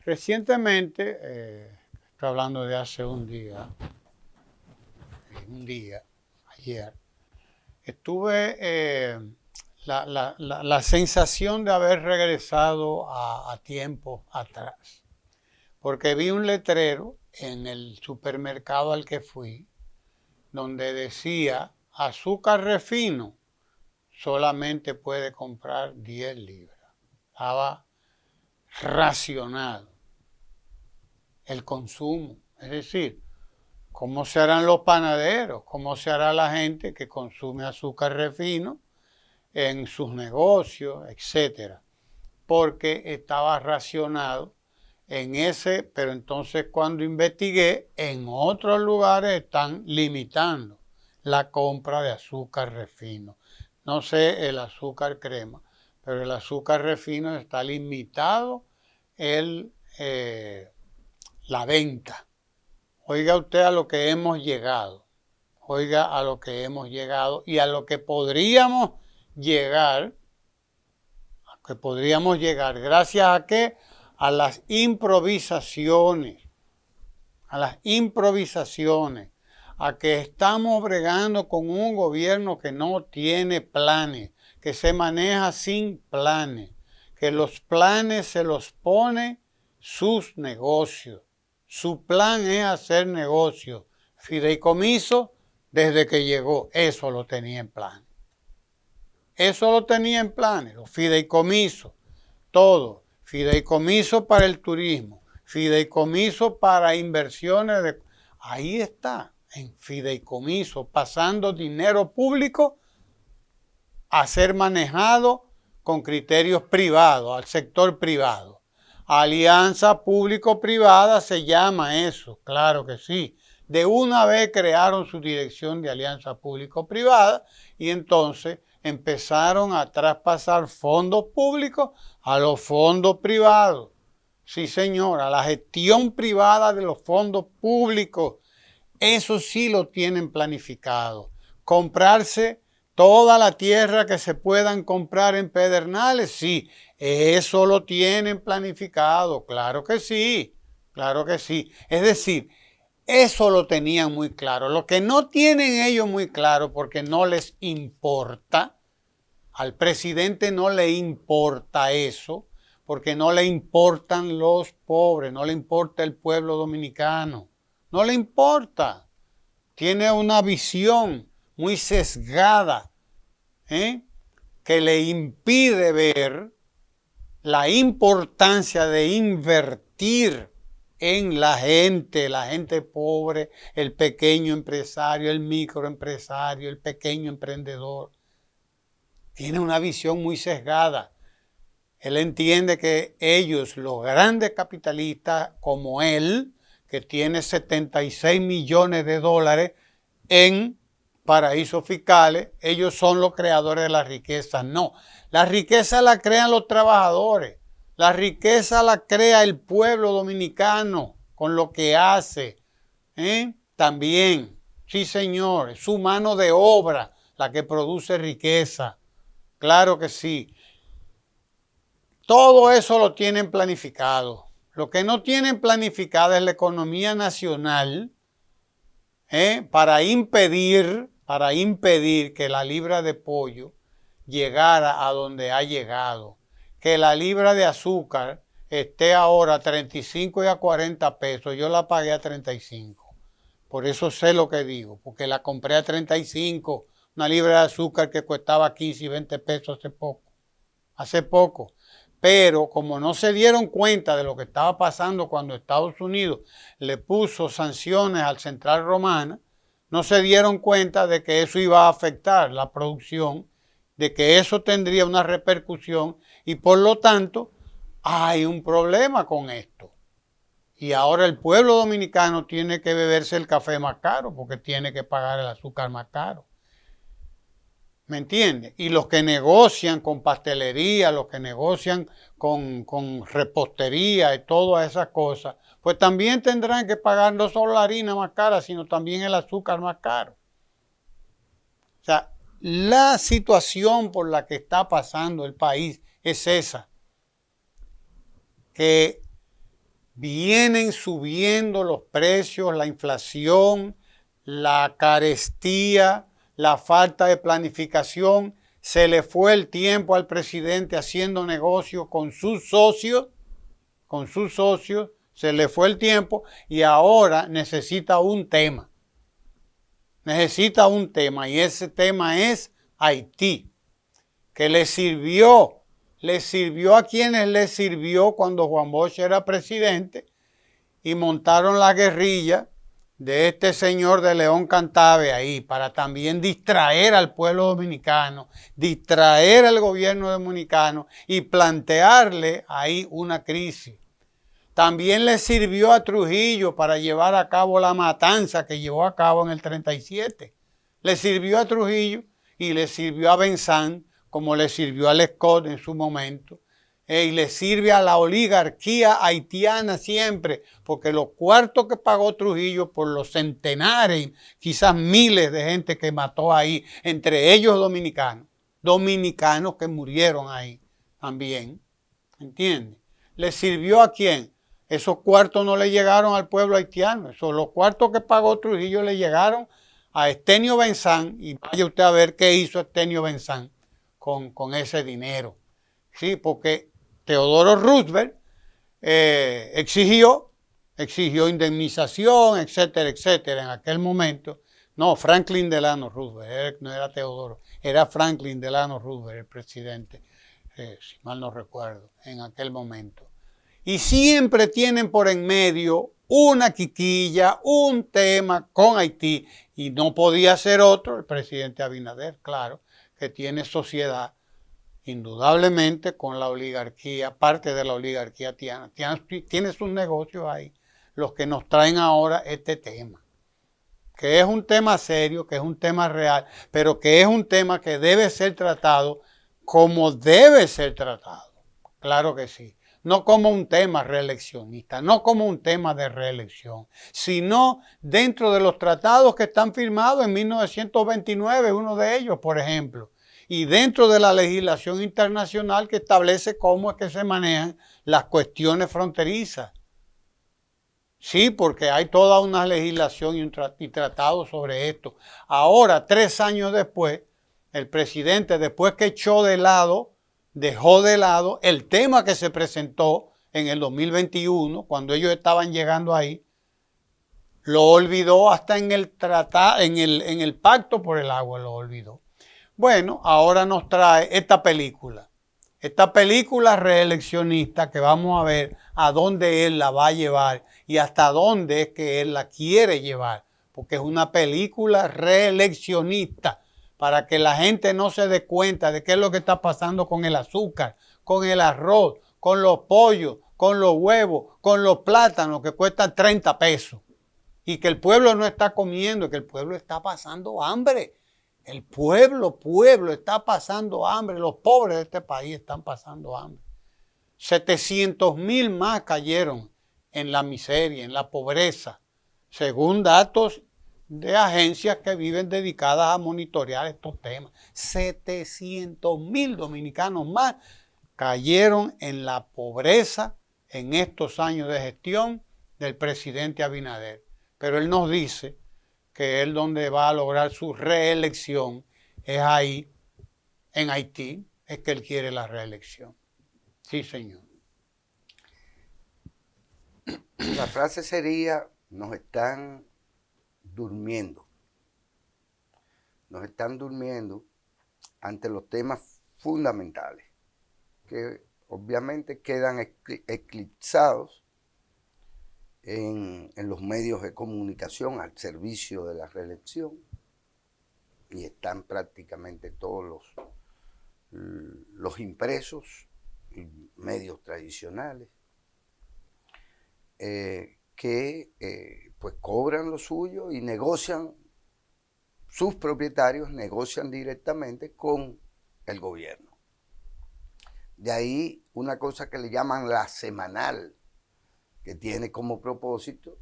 Recientemente, estoy hablando de hace ayer, tuve la sensación de haber regresado a tiempos atrás, porque vi un letrero en el supermercado al que fui, donde decía, azúcar refino solamente puede comprar 10 libras. Estaba racionado el consumo, es decir, ¿cómo se harán los panaderos? ¿Cómo se hará la gente que consume azúcar refino en sus negocios, etcétera? Porque estaba racionado en ese, pero entonces cuando investigué, en otros lugares están limitando la compra de azúcar refino. No sé el azúcar crema, pero el azúcar refino está limitado la venta. Oiga usted a lo que hemos llegado. Oiga a lo que hemos llegado y a lo que podríamos llegar. ¿Gracias a qué? A las improvisaciones. A que estamos bregando con un gobierno que no tiene planes, que se maneja sin planes, que los planes se los pone sus negocios. Su plan es hacer negocios. Fideicomiso, desde que llegó, eso lo tenía en plan. Los fideicomisos, todo. Fideicomiso para el turismo, fideicomiso para inversiones. Ahí está, en fideicomiso, pasando dinero público a ser manejado con criterios privados, al sector privado. Alianza público-privada se llama eso, claro que sí. De una vez crearon su dirección de alianza público-privada y entonces empezaron a traspasar fondos públicos a los fondos privados. Sí, señor, a la gestión privada de los fondos públicos. Eso sí lo tienen planificado. Comprarse toda la tierra que se puedan comprar en Pedernales, sí. Eso lo tienen planificado, claro que sí. Es decir, eso lo tenían muy claro. Lo que no tienen ellos muy claro porque no les importa, al presidente no le importa eso, porque no le importan los pobres, no le importa el pueblo dominicano, no le importa. Tiene una visión muy sesgada, que le impide ver la importancia de invertir en la gente pobre, el pequeño empresario, el microempresario, el pequeño emprendedor. Tiene una visión muy sesgada. Él entiende que ellos, los grandes capitalistas como él, que tiene 76 millones de dólares en paraísos fiscales, ellos son los creadores de la riqueza. No, la riqueza la crean los trabajadores. La riqueza la crea el pueblo dominicano con lo que hace. También, sí señor, es su mano de obra la que produce riqueza. Claro que sí. Todo eso lo tienen planificado. Lo que no tienen planificado es la economía nacional, para impedir que la libra de pollo llegara a donde ha llegado. Que la libra de azúcar esté ahora a 35 y a 40 pesos. Yo la pagué a 35. Por eso sé lo que digo, porque la compré a 35. Una libra de azúcar que costaba 15 y 20 pesos hace poco. Pero como no se dieron cuenta de lo que estaba pasando cuando Estados Unidos le puso sanciones al Central Romana, no se dieron cuenta de que eso iba a afectar la producción, de que eso tendría una repercusión y por lo tanto hay un problema con esto. Y ahora el pueblo dominicano tiene que beberse el café más caro porque tiene que pagar el azúcar más caro. ¿Me entiendes? Y los que negocian con pastelería, los que negocian con repostería y todas esas cosas, pues también tendrán que pagar no solo la harina más cara, sino también el azúcar más caro. O sea, la situación por la que está pasando el país es esa, que vienen subiendo los precios, la inflación, la carestía, la falta de planificación. Se le fue el tiempo al presidente haciendo negocios con sus socios, se le fue el tiempo y ahora necesita un tema. Necesita un tema y ese tema es Haití, que le sirvió a quienes le sirvió cuando Juan Bosch era presidente y montaron la guerrilla de este señor de León Cantave ahí para también distraer al pueblo dominicano, distraer al gobierno dominicano y plantearle ahí una crisis. También le sirvió a Trujillo para llevar a cabo la matanza que llevó a cabo en el 37. Le sirvió a Trujillo y le sirvió a Benzán, como le sirvió a Lescott en su momento. Y le sirve a la oligarquía haitiana siempre, porque los cuartos que pagó Trujillo por los centenares, quizás miles de gente que mató ahí, entre ellos dominicanos que murieron ahí también, ¿entiendes? ¿Le sirvió a quién? Esos cuartos no le llegaron al pueblo haitiano. Los cuartos que pagó Trujillo le llegaron a Estenio Benzán. Y vaya usted a ver qué hizo Estenio Benzán con ese dinero. Sí, porque Teodoro Roosevelt exigió indemnización, etcétera, etcétera, en aquel momento. No, Franklin Delano Roosevelt, no era Teodoro, era Franklin Delano Roosevelt, el presidente, si mal no recuerdo, en aquel momento. Y siempre tienen por en medio una quiquilla, un tema con Haití. Y no podía ser otro, el presidente Abinader, claro, que tiene sociedad, indudablemente, con la oligarquía, parte de la oligarquía haitiana. Tiene sus negocios ahí, los que nos traen ahora este tema. Que es un tema serio, que es un tema real, pero que es un tema que debe ser tratado como debe ser tratado. Claro que sí. No como un tema reeleccionista, no como un tema de reelección, sino dentro de los tratados que están firmados en 1929, uno de ellos, por ejemplo, y dentro de la legislación internacional que establece cómo es que se manejan las cuestiones fronterizas. Sí, porque hay toda una legislación y tratado sobre esto. Ahora, 3 años después, el presidente, después que dejó de lado el tema que se presentó en el 2021, cuando ellos estaban llegando ahí, lo olvidó hasta en el pacto por el agua, lo olvidó. Bueno, ahora nos trae esta película reeleccionista que vamos a ver a dónde él la va a llevar y hasta dónde es que él la quiere llevar, porque es una película reeleccionista para que la gente no se dé cuenta de qué es lo que está pasando con el azúcar, con el arroz, con los pollos, con los huevos, con los plátanos que cuestan 30 pesos y que el pueblo no está comiendo, que el pueblo está pasando hambre. El pueblo está pasando hambre. Los pobres de este país están pasando hambre. 700,000 más cayeron en la miseria, en la pobreza, según datos de agencias que viven dedicadas a monitorear estos temas. 700,000 dominicanos más cayeron en la pobreza en estos años de gestión del presidente Abinader. Pero él nos dice que él donde va a lograr su reelección es ahí, en Haití, es que él quiere la reelección. Sí, señor. La frase sería, nos están durmiendo. Nos están durmiendo ante los temas fundamentales, que obviamente quedan eclipsados en los medios de comunicación al servicio de la reelección, y están prácticamente todos los impresos y medios tradicionales que pues cobran lo suyo y negocian, sus propietarios negocian directamente con el gobierno. De ahí una cosa que le llaman la semanal, que tiene como propósito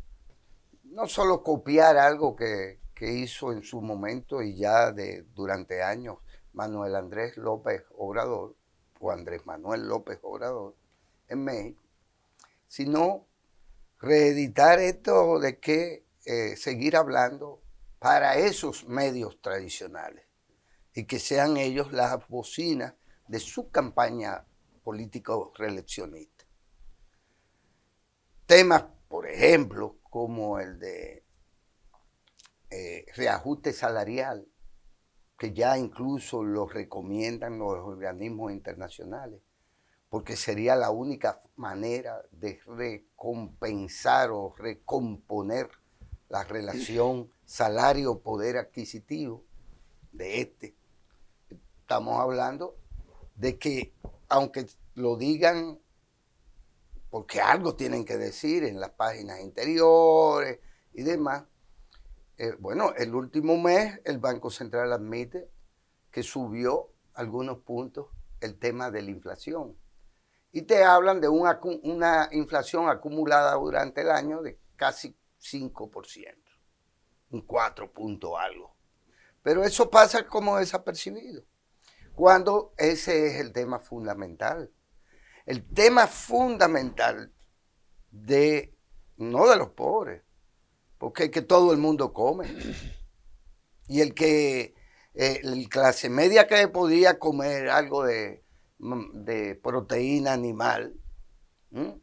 no solo copiar algo que hizo en su momento y ya durante años Manuel Andrés López Obrador, o Andrés Manuel López Obrador, en México, sino reeditar esto de que seguir hablando para esos medios tradicionales y que sean ellos las bocinas de su campaña político-reeleccionista. Temas, por ejemplo, como el de reajuste salarial, que ya incluso lo recomiendan los organismos internacionales, porque sería la única manera de recompensar o recomponer la relación salario-poder adquisitivo de este. Estamos hablando de que, aunque lo digan, porque algo tienen que decir en las páginas interiores y demás, bueno, el último mes el Banco Central admite que subió algunos puntos el tema de la inflación. Y te hablan de una inflación acumulada durante el año de casi 5%, un 4 punto algo. Pero eso pasa como desapercibido, cuando ese es el tema fundamental. El tema fundamental no de los pobres, porque es que todo el mundo come. Y el clase media que podía comer algo de proteína animal,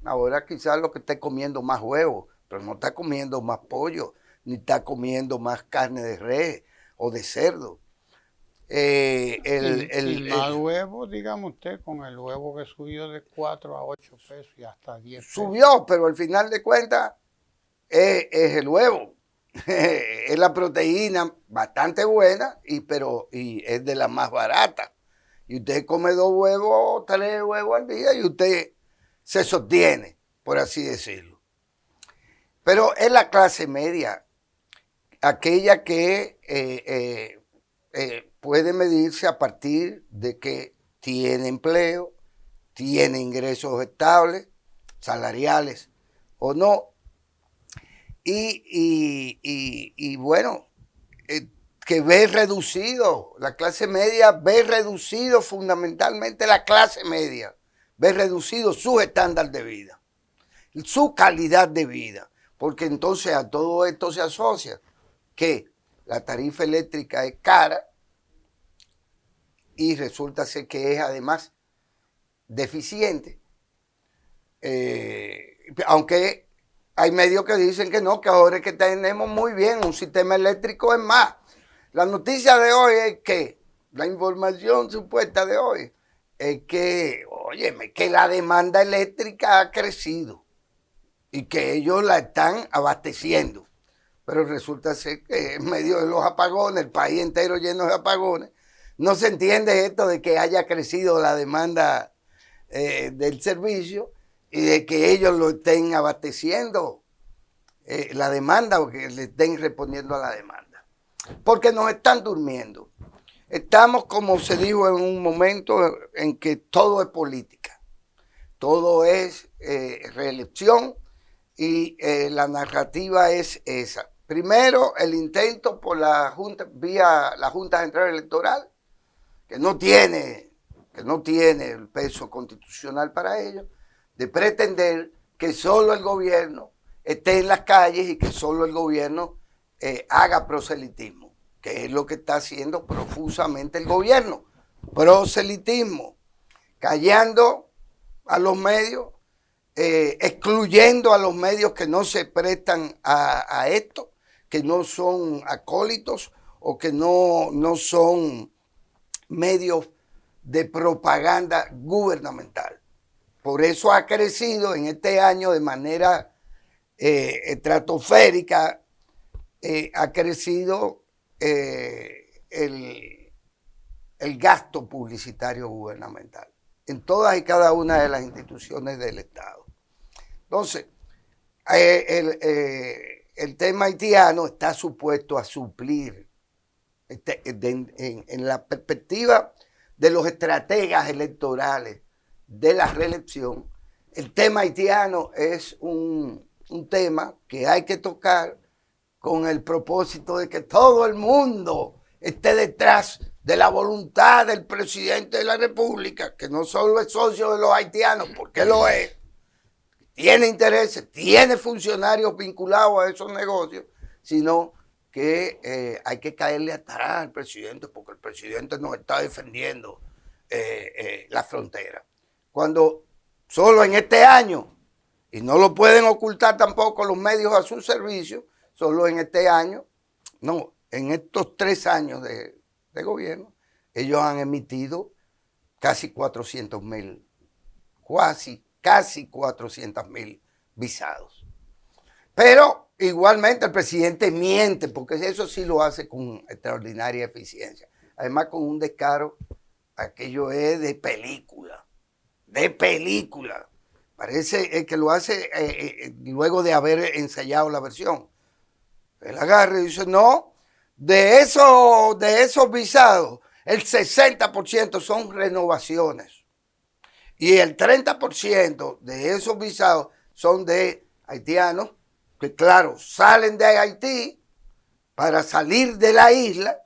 ahora quizás lo que esté comiendo más huevos, pero no está comiendo más pollo, ni está comiendo más carne de res o de cerdo. Más huevos, dígame usted, con el huevo que subió de 4 a 8 pesos y hasta 10 pesos. Subió, pero al final de cuentas es el huevo. Es la proteína bastante buena y es de la más barata. Y usted come 2 huevos, 3 huevos al día y usted se sostiene, por así decirlo. Pero es la clase media, aquella que puede medirse a partir de que tiene empleo, tiene ingresos estables, salariales o no. Y bueno, que ve reducido, la clase media ve reducido fundamentalmente la clase media, ve reducido su estándar de vida, su calidad de vida, porque entonces a todo esto se asocia que la tarifa eléctrica es cara y resulta ser que es además deficiente, aunque hay medios que dicen que no, que ahora es que tenemos muy bien un sistema eléctrico. Es más, la noticia de hoy es que, la información supuesta de hoy, es que, óyeme, que la demanda eléctrica ha crecido y que ellos la están abasteciendo. Pero resulta ser que en medio de los apagones, el país entero lleno de apagones, no se entiende esto de que haya crecido la demanda del servicio y de que ellos lo estén abasteciendo la demanda o que le estén respondiendo a la demanda. Porque nos están durmiendo. Estamos, como se dijo en un momento, en que todo es política. Todo es reelección y la narrativa es esa. Primero, el intento por vía la Junta Central Electoral, que no tiene el peso constitucional para ello, de pretender que solo el gobierno esté en las calles y que solo el gobierno haga proselitismo, que es lo que está haciendo profusamente el gobierno. Proselitismo, callando a los medios, excluyendo a los medios que no se prestan a esto, que no son acólitos o que no son medios de propaganda gubernamental. Por eso ha crecido en este año de manera estratosférica, ha crecido el gasto publicitario gubernamental en todas y cada una de las instituciones del Estado. Entonces, el tema haitiano está supuesto a suplir, en la perspectiva de los estrategas electorales de la reelección, el tema haitiano es un tema que hay que tocar con el propósito de que todo el mundo esté detrás de la voluntad del presidente de la República, que no solo es socio de los haitianos, porque lo es, tiene intereses, tiene funcionarios vinculados a esos negocios, sino que hay que caerle atrás al presidente porque el presidente nos está defendiendo la frontera. Cuando solo en este año, y no lo pueden ocultar tampoco los medios a su servicio, solo en este año, no, en estos 3 años de gobierno, ellos han emitido casi 400,000, casi 400,000 visados. Pero igualmente el presidente miente, porque eso sí lo hace con extraordinaria eficiencia. Además con un descaro, aquello es de película, Parece que lo hace luego de haber ensayado la versión. Él agarra y dice, no, de esos visados, el 60% son renovaciones. Y el 30% de esos visados son de haitianos que, claro, salen de Haití para salir de la isla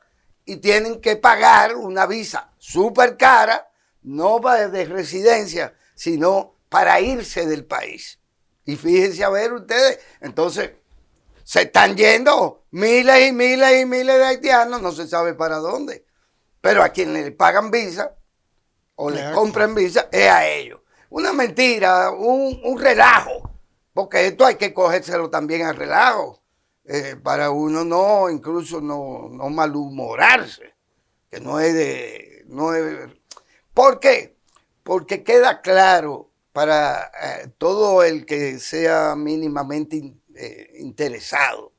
y tienen que pagar una visa súper cara, no de residencia, sino para irse del país. Y fíjense a ver ustedes, entonces se están yendo miles y miles y miles de haitianos, no se sabe para dónde. Pero a quienes le pagan visa o le compran visa es a ellos. Una mentira, un relajo, porque esto hay que cogérselo también al relajo, para uno no, incluso no malhumorarse, que no es ¿Por qué? Porque queda claro para todo el que sea mínimamente interesado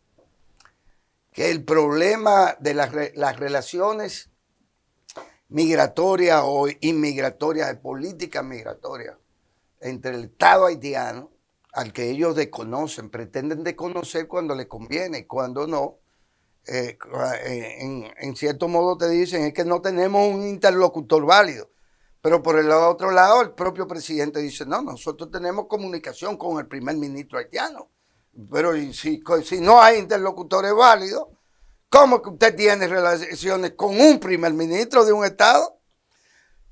que el problema de las relaciones migratorias o inmigratorias, de política migratoria entre el Estado haitiano, al que ellos desconocen, pretenden desconocer cuando les conviene y cuando no, en cierto modo te dicen es que no tenemos un interlocutor válido. Pero por el otro lado, el propio presidente dice, no, nosotros tenemos comunicación con el primer ministro haitiano. Pero si no hay interlocutores válidos, ¿cómo que usted tiene relaciones con un primer ministro de un estado?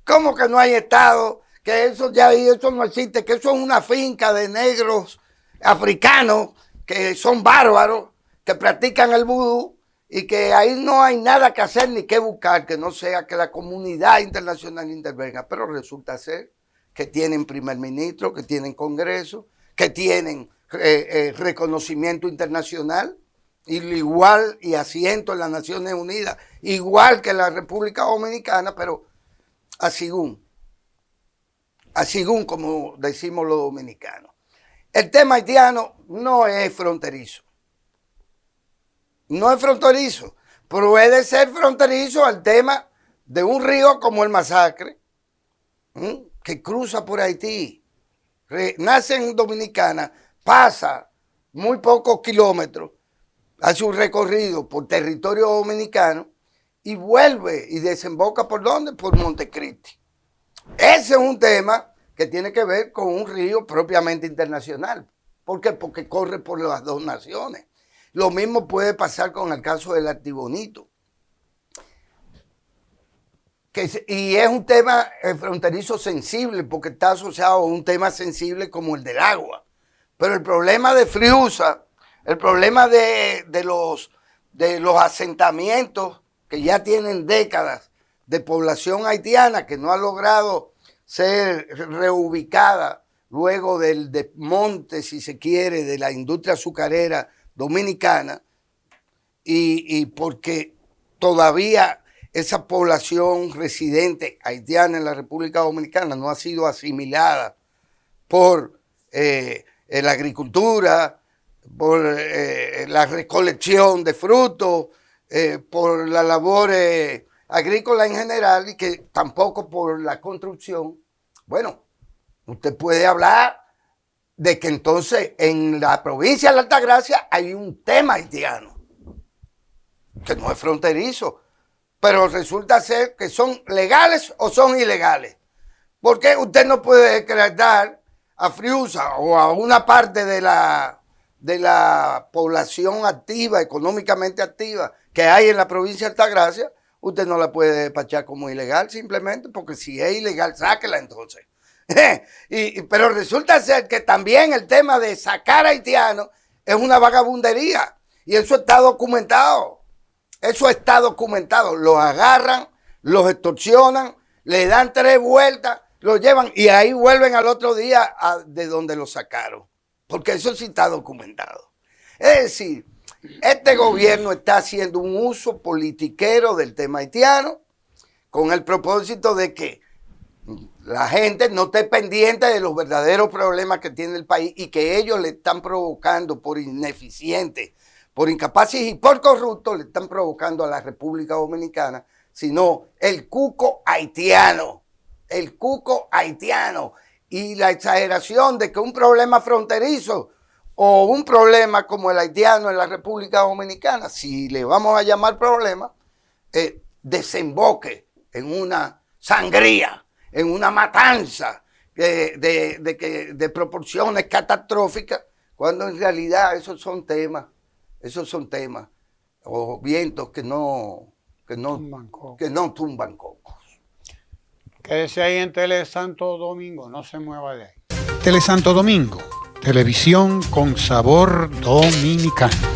¿Cómo que no hay estado? Que eso no existe, que eso es una finca de negros africanos que son bárbaros, que practican el vudú y que ahí no hay nada que hacer ni que buscar, que no sea que la comunidad internacional intervenga. Pero resulta ser que tienen primer ministro, que tienen congreso, que tienen reconocimiento internacional, igual y asiento en las Naciones Unidas, igual que en la República Dominicana, pero así como decimos los dominicanos. El tema haitiano no es fronterizo. No es fronterizo. Puede ser fronterizo al tema de un río como el Masacre, que cruza por Haití, nace en Dominicana, pasa muy pocos kilómetros, hace un recorrido por territorio dominicano y vuelve y desemboca ¿por dónde? Por Montecristi. Ese es un tema que tiene que ver con un río propiamente internacional. ¿Por qué? Porque corre por las dos naciones. Lo mismo puede pasar con el caso del Artibonito. Y es un tema fronterizo sensible porque está asociado a un tema sensible como el del agua. Pero el problema de Friusa, el problema de los asentamientos que ya tienen décadas de población haitiana que no ha logrado ser reubicada luego del desmonte, si se quiere, de la industria azucarera dominicana, y porque todavía esa población residente haitiana en la República Dominicana no ha sido asimilada por la agricultura, por la recolección de frutos, por la labor agrícola en general y que tampoco por la construcción. Bueno, usted puede hablar de que entonces en la provincia de la Altagracia hay un tema haitiano, que no es fronterizo, pero resulta ser que son legales o son ilegales. Porque usted no puede decretar a Friusa o a una parte de la población activa, económicamente activa, que hay en la provincia de Altagracia, usted no la puede despachar como ilegal simplemente porque si es ilegal, sáquela entonces. Pero resulta ser que también el tema de sacar haitianos es una vagabundería. Y eso está documentado. Eso está documentado. Los agarran, los extorsionan, le dan 3 vueltas, los llevan y ahí vuelven al otro día de donde los sacaron. Porque eso sí está documentado. Es decir, este gobierno está haciendo un uso politiquero del tema haitiano con el propósito de que la gente no esté pendiente de los verdaderos problemas que tiene el país y que ellos le están provocando por ineficientes, por incapaces y por corruptos, le están provocando a la República Dominicana, sino el cuco haitiano. El cuco haitiano. Y la exageración de que un problema fronterizo o un problema como el haitiano en la República Dominicana, si le vamos a llamar problema, desemboque en una sangría, en una matanza de proporciones catastróficas, cuando en realidad esos son temas o vientos que no tumban cocos. Quédese ahí en Tele Santo Domingo, no se mueva de ahí. Tele Santo Domingo, televisión con sabor dominicano.